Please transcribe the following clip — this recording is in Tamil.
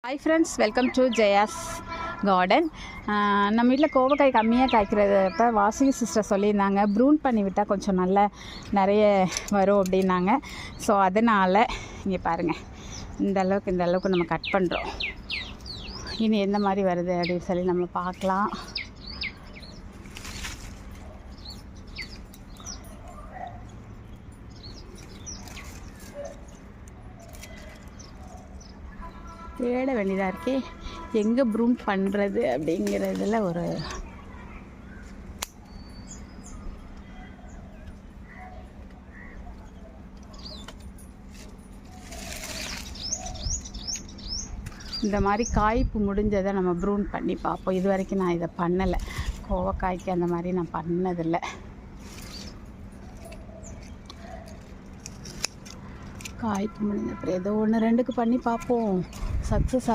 Hi friends, welcome to Jaya's garden. நம்ம வீட்டில் கோவக்காய் கம்மியாக காய்க்கிறப்ப வாசுகி சிஸ்டர் சொல்லியிருந்தாங்க, ப்ரூன் பண்ணி விட்டால் கொஞ்சம் நல்லா நிறைய வரும் அப்படின்னாங்க. ஸோ அதனால் இங்கே பாருங்கள், இந்த அளவுக்கு நம்ம கட் பண்ணுறோம். இனி எந்த மாதிரி வருது அப்படின்னு சொல்லி நம்ம பார்க்கலாம். தேட வேண்டியதாக இருக்கே, எங்கே ப்ரூன் பண்ணுறது அப்படிங்கிறதுல ஒரு இந்த மாதிரி காய்ப்பு முடிஞ்சதை நம்ம ப்ரூன் பண்ணி பார்ப்போம். இது வரைக்கும் நான் இதை பண்ணலை, கோவக்காய்க்கு அந்த மாதிரி நான் பண்ணதில்லை. காய்ப்பு முடிஞ்ச அப்புறம் ஏதோ 1-2க்கு பண்ணி பார்ப்போம். சக்ஸஸ்